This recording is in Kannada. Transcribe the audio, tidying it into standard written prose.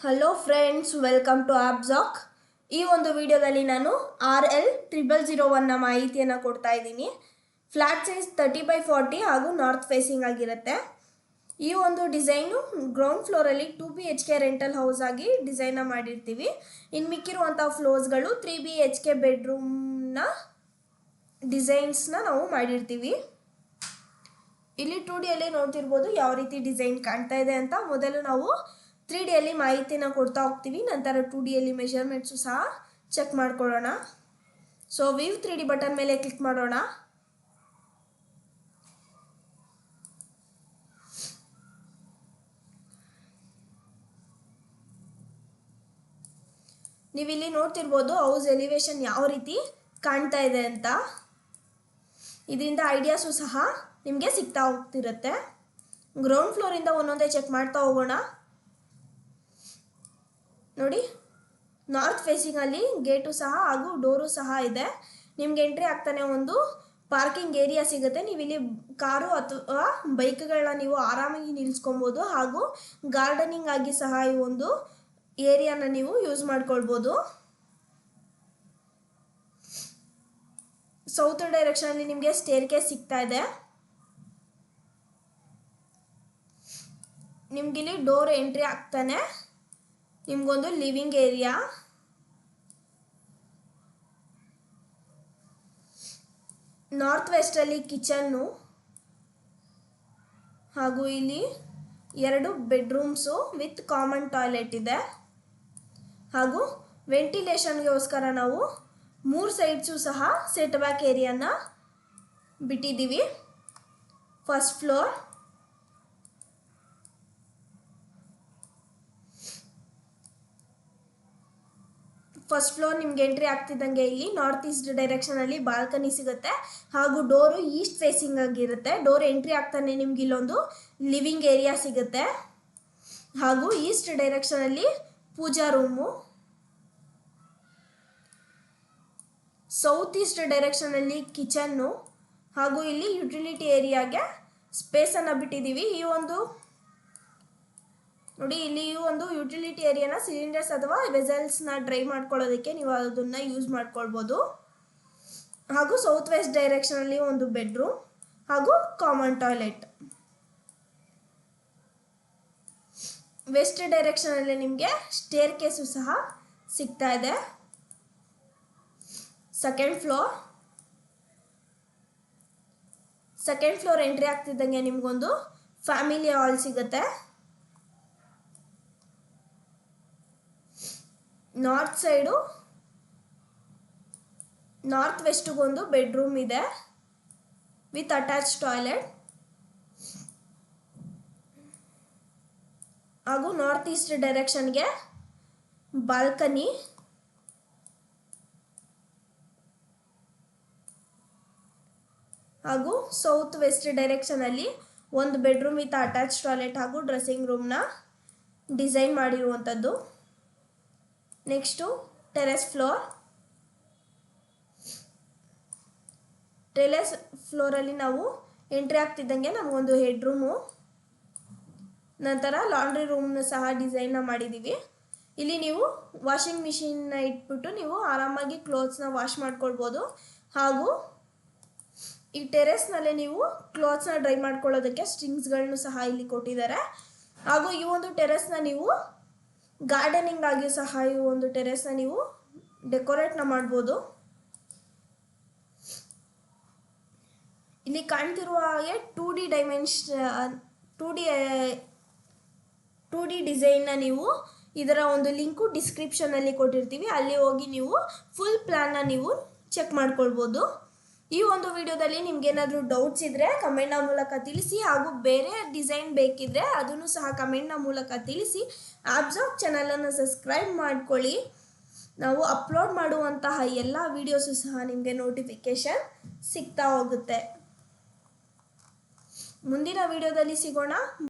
ಹಲೋ ಫ್ರೆಂಡ್ಸ್, ವೆಲ್ಕಮ್ ಟು ಆಬ್ಜಾಕ್. ಈ ಒಂದು ವಿಡಿಯೋದಲ್ಲಿ ನಾನು RL0001ನ ಮಾಹಿತಿಯನ್ನು ಕೊಡ್ತಾ ಇದ್ದೀನಿ. ಫ್ಲ್ಯಾಟ್ ಸೈಜ್ 30x40 ಹಾಗೂ ನಾರ್ತ್ ಫೇಸಿಂಗ್ ಆಗಿರುತ್ತೆ. ಈ ಒಂದು ಡಿಸೈನು ಗ್ರೌಂಡ್ ಫ್ಲೋರಲ್ಲಿ 2BHK ರೆಂಟಲ್ ಹೌಸ್ ಆಗಿ ಡಿಸೈನ್ನ ಮಾಡಿರ್ತೀವಿ. ಇನ್ನು ಮಿಕ್ಕಿರುವಂಥ ಫ್ಲೋರ್ಸ್ಗಳು 3BHK ಬೆಡ್ರೂಮ್ನ ಡಿಸೈನ್ಸ್ನ ನಾವು ಮಾಡಿರ್ತೀವಿ. ಇಲ್ಲಿ 2Dಯಲ್ಲಿ ನೋಡ್ತಿರ್ಬೋದು ಯಾವ ರೀತಿ ಡಿಸೈನ್ ಕಾಣ್ತಾ ಇದೆ ಅಂತ. ಮೊದಲು ನಾವು 3Dಯಲ್ಲಿ ಮಾಹಿತಿನ ಕೊಡ್ತಾ ಹೋಗ್ತೀವಿ, ನಂತರ 2Dಯಲ್ಲಿ ಮೆಷರ್ಮೆಂಟ್ಸು ಸಹ ಚೆಕ್ ಮಾಡ್ಕೊಳ್ಳೋಣ. ಸೊ ವ್ಯೂ 3D ಬಟನ್ ಮೇಲೆ ಕ್ಲಿಕ್ ಮಾಡೋಣ. ನೀವಿಲ್ಲಿ ನೋಡ್ತಿರ್ಬೋದು ಹೌಸ್ ಎಲಿವೇಶನ್ ಯಾವ ರೀತಿ ಕಾಣ್ತಾ ಇದೆ ಅಂತ. ಇದರಿಂದ ಐಡಿಯಾಸು ಸಹ ನಿಮಗೆ ಸಿಗ್ತಾ ಹೋಗ್ತಿರುತ್ತೆ. ಗ್ರೌಂಡ್ ಫ್ಲೋರಿಂದ ಒಂದೊಂದೇ ಚೆಕ್ ಮಾಡ್ತಾ ಹೋಗೋಣ. ನೋಡಿ, ನಾರ್ತ್ ಫೇಸಿಂಗಲ್ಲಿ ಗೇಟು ಸಹ ಹಾಗೂ ಡೋರು ಸಹ ಇದೆ. ನಿಮ್ಗೆ ಎಂಟ್ರಿ ಆಗ್ತಾನೆ ಒಂದು ಪಾರ್ಕಿಂಗ್ ಏರಿಯಾ ಸಿಗುತ್ತೆ. ನೀವು ಇಲ್ಲಿ ಕಾರು ಅಥವಾ ಬೈಕ್ಗಳನ್ನ ನೀವು ಆರಾಮಾಗಿ ನಿಲ್ಲಿಸ್ಕೊಬೋದು, ಹಾಗೂ ಗಾರ್ಡನಿಂಗ್ ಆಗಿ ಸಹ ಈ ಒಂದು ಏರಿಯಾನ ನೀವು ಯೂಸ್ ಮಾಡ್ಕೊಳ್ಬೋದು. ಸೌತ್ ಡೈರೆಕ್ಷನಲ್ಲಿ ನಿಮಗೆ ಸ್ಟೇರ್ ಕೇಸ್ ಸಿಗ್ತಾ ಇದೆ. ನಿಮ್ಗಿಲ್ಲಿ ಡೋರ್ ಎಂಟ್ರಿ ಆಗ್ತಾನೆ ನಿಮ್ಗೊಂದು ಲಿವಿಂಗ್ ಏರಿಯಾ, ನಾರ್ತ್ ವೆಸ್ಟಲ್ಲಿ ಕಿಚನ್ನು, ಹಾಗೂ ಇಲ್ಲಿ 2 ಬೆಡ್ರೂಮ್ಸು ವಿತ್ ಕಾಮನ್ ಟಾಯ್ಲೆಟ್ ಇದೆ. ಹಾಗೂ ವೆಂಟಿಲೇಷನ್ಗೋಸ್ಕರ ನಾವು 3 ಸೈಡ್ಸು ಸಹ ಸೆಟ್ ಬ್ಯಾಕ್ ಏರಿಯಾನ ಬಿಟ್ಟಿದ್ದೀವಿ. ಫಸ್ಟ್ ಫ್ಲೋರ್, ನಿಮ್ಗೆ ಎಂಟ್ರಿ ಆಗ್ತಿದ್ದಂಗೆ ಇಲ್ಲಿ ನಾರ್ತ್ ಈಸ್ಟ್ ಡೈರೆಕ್ಷನಲ್ಲಿ ಬಾಲ್ಕನಿ ಸಿಗುತ್ತೆ, ಹಾಗೂ ಡೋರು ಈಸ್ಟ್ ಫೇಸಿಂಗ್ ಆಗಿರುತ್ತೆ. ಡೋರ್ ಎಂಟ್ರಿ ಆಗ್ತಾನೆ ನಿಮ್ಗೆ ಇಲ್ಲೊಂದು ಲಿವಿಂಗ್ ಏರಿಯಾ ಸಿಗುತ್ತೆ, ಹಾಗೂ ಈಸ್ಟ್ ಡೈರೆಕ್ಷನಲ್ಲಿ ಪೂಜಾ ರೂಮು. ಸೌತ್ ಈಸ್ಟ್ ಡೈರೆಕ್ಷನಲ್ಲಿ ಕಿಚನ್ನು, ಹಾಗೂ ಇಲ್ಲಿ ಯುಟಿಲಿಟಿ ಏರಿಯಾಗೆ ಸ್ಪೇಸನ್ನು ಬಿಟ್ಟಿದ್ದೀವಿ. ಈ ಒಂದು ನೋಡಿ, ಇಲ್ಲಿ ಈ ಒಂದು ಯುಟಿಲಿಟಿ ಏರಿಯಾನ ಸಿಲಿಂಡರ್ಸ್ ಅಥವಾ ವೆಸಲ್ಸ್ನ ಡ್ರೈ ಮಾಡ್ಕೊಳ್ಳೋದಕ್ಕೆ ನೀವು ಅದನ್ನು ಯೂಸ್ ಮಾಡ್ಕೊಳ್ಬೋದು. ಹಾಗೂ ಸೌತ್ ವೆಸ್ಟ್ ಡೈರೆಕ್ಷನಲ್ಲಿ ಒಂದು ಬೆಡ್ರೂಮ್ ಹಾಗೂ ಕಾಮನ್ ಟಾಯ್ಲೆಟ್. ವೆಸ್ಟ್ ಡೈರೆಕ್ಷನಲ್ಲಿ ನಿಮಗೆ ಸ್ಟೇರ್ ಕೇಸು ಸಹ ಸಿಗ್ತಾ ಇದೆ. ಸೆಕೆಂಡ್ ಫ್ಲೋರ್ ಎಂಟ್ರಿ ಆಗ್ತಿದ್ದಂಗೆ ನಿಮಗೊಂದು ಫ್ಯಾಮಿಲಿ ಹಾಲ್ ಸಿಗುತ್ತೆ. ನಾರ್ತ್ ವೆಸ್ಟ್ಗೊಂದು ಬೆಡ್ರೂಮ್ ಇದೆ ವಿತ್ ಅಟ್ಯಾಚ್ ಟಾಯ್ಲೆಟ್, ಹಾಗೂ ನಾರ್ತ್ ಈಸ್ಟ್ ಡೈರೆಕ್ಷನ್ಗೆ ಬಾಲ್ಕನಿ, ಹಾಗೂ ಸೌತ್ ವೆಸ್ಟ್ ಡೈರೆಕ್ಷನಲ್ಲಿ ಒಂದು ಬೆಡ್ರೂಮ್ ವಿತ್ ಅಟ್ಯಾಚ್ ಟಾಯ್ಲೆಟ್ ಹಾಗೂ ಡ್ರೆಸ್ಸಿಂಗ್ ರೂಮ್ನ ಡಿಸೈನ್ ಮಾಡಿರುವಂಥದ್ದು. ನೆಕ್ಸ್ಟು ಟೆರೆಸ್ ಫ್ಲೋರಲ್ಲಿ ನಾವು ಎಂಟ್ರಿ ಆಗ್ತಿದ್ದಂಗೆ ನಮಗೊಂದು ಹೆಡ್ ರೂಮು, ನಂತರ ಲಾಂಡ್ರಿ ರೂಮ್ನ ಸಹ ಡಿಸೈನ್ನ ಮಾಡಿದ್ದೀವಿ. ಇಲ್ಲಿ ನೀವು ವಾಷಿಂಗ್ ಮಿಷಿನ್ನ ಇಟ್ಬಿಟ್ಟು ನೀವು ಆರಾಮಾಗಿ ಕ್ಲೋತ್ಸ್ನ ವಾಶ್ ಮಾಡ್ಕೊಳ್ಬೋದು, ಹಾಗೂ ಈ ಟೆರೆಸ್ನಲ್ಲೇ ನೀವು ಕ್ಲಾತ್ಸ್ನ ಡ್ರೈ ಮಾಡ್ಕೊಳ್ಳೋದಕ್ಕೆ ಸ್ಟ್ರಿಂಗ್ಸ್ಗಳನ್ನು ಸಹ ಇಲ್ಲಿ ಕೊಟ್ಟಿದ್ದಾರೆ. ಹಾಗೂ ಈ ಒಂದು ಟೆರೆಸ್ನ ನೀವು ಗಾರ್ಡನಿಂಗ್ ಆಗಿ ಸಹ ಈ ಒಂದು ಟೆರೆಸ್ನ ನೀವು ಡೆಕೋರೇಟ್ನ ಮಾಡ್ಬೋದು. ಇಲ್ಲಿ ಕಾಣ್ತಿರುವ ಹಾಗೆ 2D ಡಿಸೈನ್ನ ನೀವು ಇದರ ಒಂದು ಲಿಂಕು ಡಿಸ್ಕ್ರಿಪ್ಷನಲ್ಲಿ ಕೊಟ್ಟಿರ್ತೀವಿ, ಅಲ್ಲಿ ಹೋಗಿ ನೀವು ಫುಲ್ ಪ್ಲ್ಯಾನ್ನ ನೀವು ಚೆಕ್ ಮಾಡ್ಕೊಳ್ಬೋದು. ಈ ಒಂದು ವಿಡಿಯೋದಲ್ಲಿ ನಿಮ್ಗೇನಾದರೂ ಡೌಟ್ಸ್ ಇದ್ದರೆ ಕಮೆಂಟ್ನ ಮೂಲಕ ತಿಳಿಸಿ, ಹಾಗೂ ಬೇರೆ ಡಿಸೈನ್ ಬೇಕಿದ್ದರೆ ಅದನ್ನು ಸಹ ಕಮೆಂಟ್ನ ಮೂಲಕ ತಿಳಿಸಿ. ಆಬ್ಜಾಕ್ ಚಾನಲನ್ನು ಸಬ್ಸ್ಕ್ರೈಬ್ ಮಾಡ್ಕೊಳ್ಳಿ. ನಾವು ಅಪ್ಲೋಡ್ ಮಾಡುವಂತಹ ಎಲ್ಲ ವಿಡಿಯೋಸು ಸಹ ನಿಮಗೆ ನೋಟಿಫಿಕೇಷನ್ ಸಿಗ್ತಾ ಹೋಗುತ್ತೆ. ಮುಂದಿನ ವಿಡಿಯೋದಲ್ಲಿ ಸಿಗೋಣ.